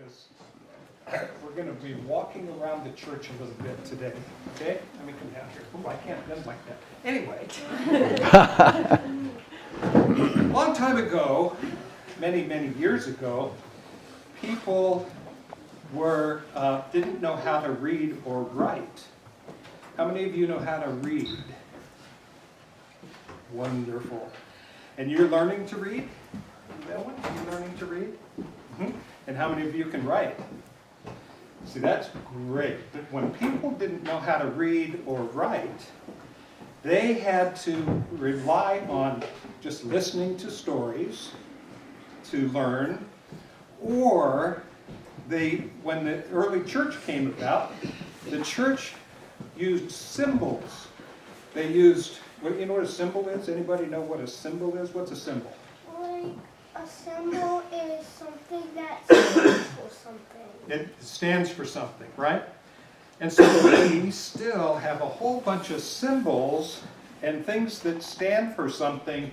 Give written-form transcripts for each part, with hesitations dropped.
because we're going to be walking around the church a little bit today. Okay? Let me come down here. Oh, I can't bend like that. Anyway. A long time ago, many years ago, people didn't know how to read or write. How many of you know how to read? Wonderful. And you're learning to read? Ellen, are you learning to read? Mm-hmm. And how many of you can write? See, that's great. But when people didn't know how to read or write, they had to rely on just listening to stories to learn, or when the early church came about, the church used symbols. They used, you know what a symbol is? Anybody know what a symbol is? What's a symbol? Like, a symbol is something that stands for something. It stands for something, right? And so we still have a whole bunch of symbols and things that stand for something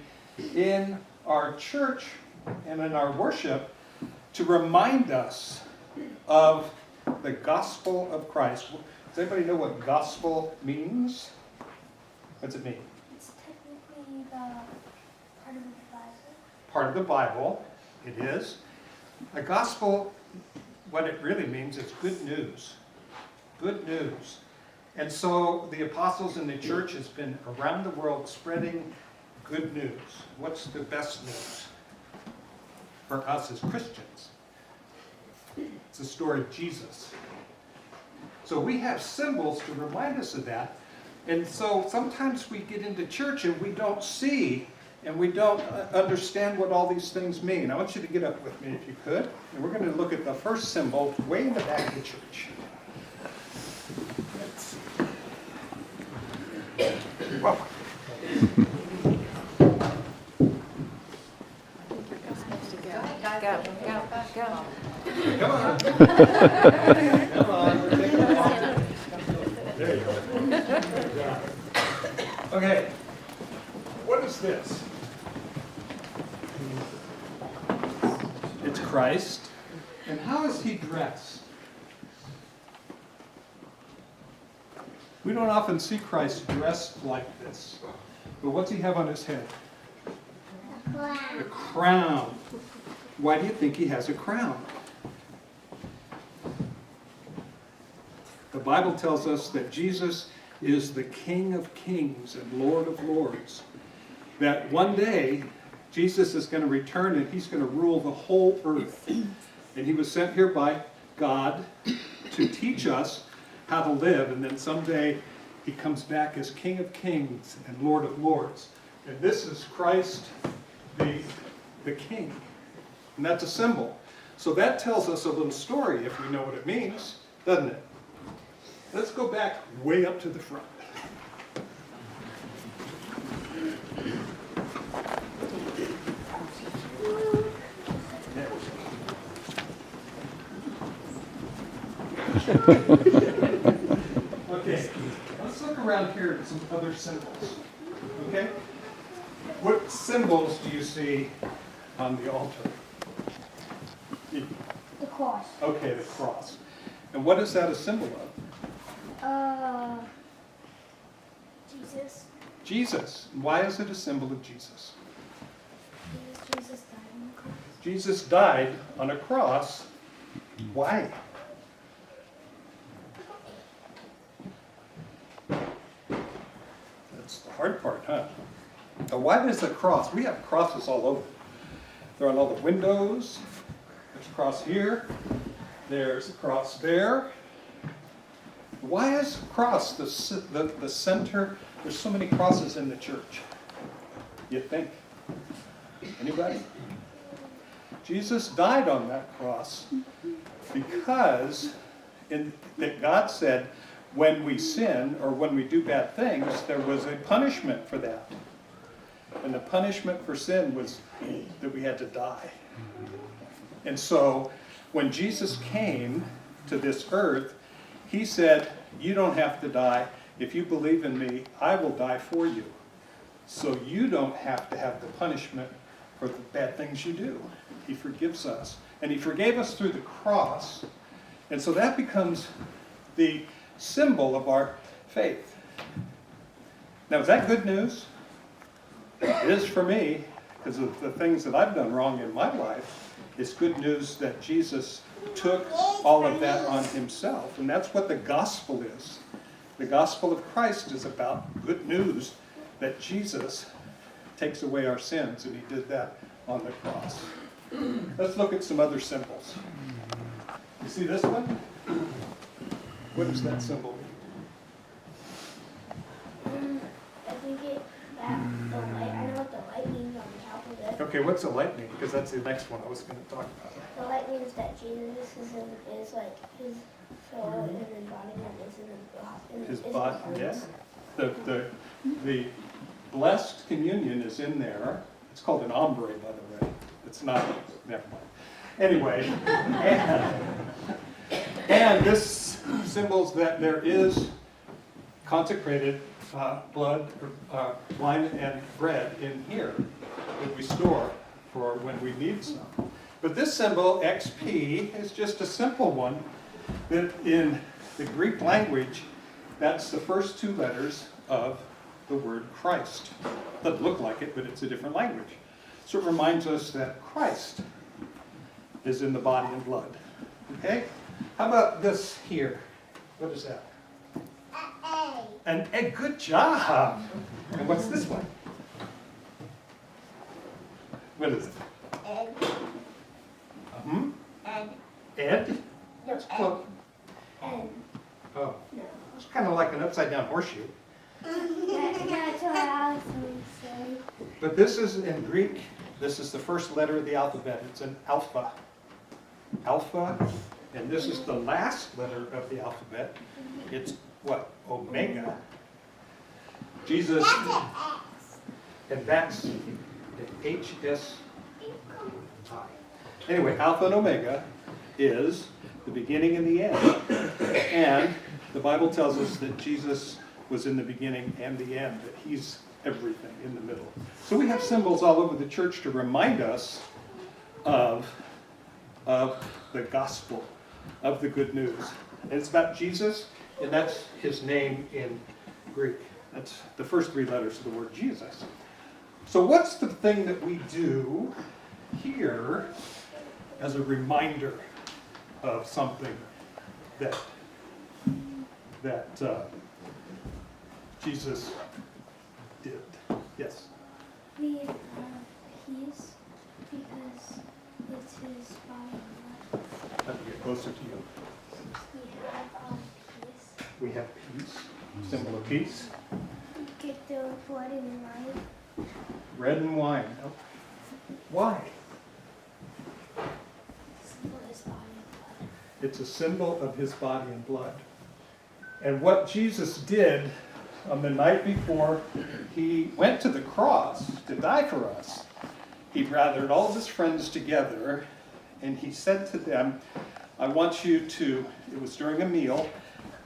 in our church and in our worship to remind us of the gospel of Christ. Does anybody know what gospel means? What's it mean? It's technically the part of the Bible. Part of the Bible, it is. A gospel, what it really means is good news. Good news. And so the apostles in the church has been around the world spreading good news. What's the best news for us as Christians? It's the story of Jesus. So we have symbols to remind us of that. And so sometimes we get into church and we don't see and we don't understand what all these things mean. I want you to get up with me if you could. And we're going to look at the first symbol way in the back of the church. You're welcome. Go. Come on. Come on. We're taking a walk. There you go. Okay. What is this? It's Christ. And how is he dressed? We don't often see Christ dressed like this. But what's he have on his head? A crown. Why do you think he has a crown? The Bible tells us that Jesus is the King of Kings and Lord of Lords. That one day, Jesus is going to return and he's going to rule the whole earth. And he was sent here by God to teach us how to live. And then someday he comes back as King of Kings and Lord of Lords. And this is Christ, the King. And that's a symbol. So that tells us a little story if we know what it means, doesn't it? Let's go back way up to the front. Okay, let's look around here at some other symbols. Okay? What symbols do you see on the altar? The cross. Okay, the cross. And what is that a symbol of? Jesus. Jesus. Why is it a symbol of Jesus? Jesus died on the cross. Jesus died on a cross. Why? That's the hard part, huh? Now, why is a cross? We have crosses all over. They're on all the windows. There's a cross here. There's a cross there. Why is a cross the center? There's so many crosses in the church. You think? Anybody? Jesus died on that cross because that God said when we sin or when we do bad things, there was a punishment for that. And the punishment for sin was that we had to die. And so when Jesus came to this earth, he said, you don't have to die. If you believe in me, I will die for you. So you don't have to have the punishment for the bad things you do. He forgives us. And he forgave us through the cross. And so that becomes the symbol of our faith. Now, is that good news? It is for me, because of the things that I've done wrong in my life. It's good news that Jesus took all of that on himself. And that's what the gospel is. The gospel of Christ is about good news that Jesus takes away our sins, and he did that on the cross. Let's look at some other symbols. You see this one? What does that symbol mean? I think the light. I know what the light means on the top of it. Okay, what's the light mean? Because that's the next one I was going to talk about. The light means that Jesus is like his soul and his body and His body, yes. The blessed communion is in there. It's called an ombre, by the way. It's not, never mind. Anyway, and this symbols that there is consecrated blood, wine, and bread in here that we store for when we need some. But this symbol, XP, is just a simple one that in the Greek language, that's the first two letters of the word Christ. Doesn't look like it, but it's a different language. So it reminds us that Christ is in the body and blood. Okay? How about this here? What is that? An egg. Good job. And what's this one? What is it? Egg. Egg. Ed? No, It's close. egg. Oh, No. it's kind of like an upside down horseshoe. That's what I was going to say. But this is in Greek, this is the first letter of the alphabet. It's an alpha. Alpha, and this is the last letter of the alphabet. It's what? Omega. Jesus, and that's an HSI. Anyway, Alpha and Omega is the beginning and the end. And the Bible tells us that Jesus was in the beginning and the end, that he's everything in the middle. So we have symbols all over the church to remind us of the gospel, of the good news. And it's about Jesus, and that's his name in Greek. That's the first three letters of the word Jesus. So what's the thing that we do here as a reminder of something that Jesus did? Yes? We have peace because it's his body and blood. Have to get closer to you. We have peace. We have peace, symbol of peace. We get the blood and wine. Bread and wine. Oh. Why? Symbol of his body and blood. It's a symbol of his body and blood. And what Jesus did on the night before he went to the cross to die for us, he gathered all of his friends together and he said to them, I want you to, it was during a meal,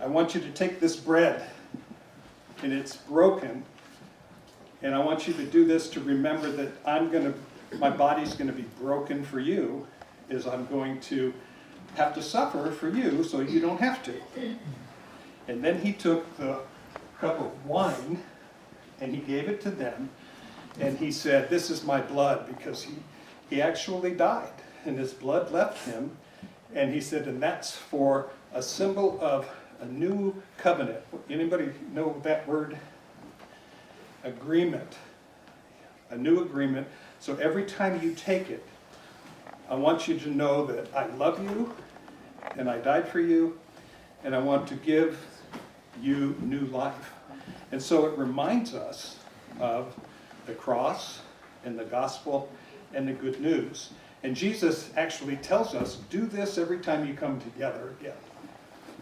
I want you to take this bread and it's broken, and I want you to do this to remember that my body's going to be broken for you, is I'm going to have to suffer for you so you don't have to. And then he took the cup of wine and he gave it to them, and he said, this is my blood, because he actually died and his blood left him. And he said, and that's for a symbol of a new covenant. Anybody know that word? Agreement. A new agreement. So every time you take it, I want you to know that I love you and I died for you and I want to give you new life. And so it reminds us of the cross and the gospel and the good news. And Jesus actually tells us, do this every time you come together again,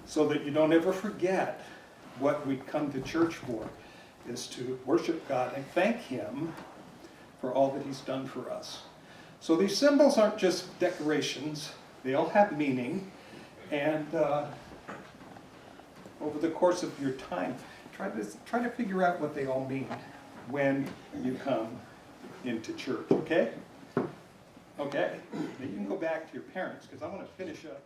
so that you don't ever forget what we come to church for, is to worship God and thank him for all that he's done for us. So these symbols aren't just decorations, they all have meaning. And over the course of your time, try to figure out what they all mean when you come into church, okay? Okay, now you can go back to your parents, because I want to finish up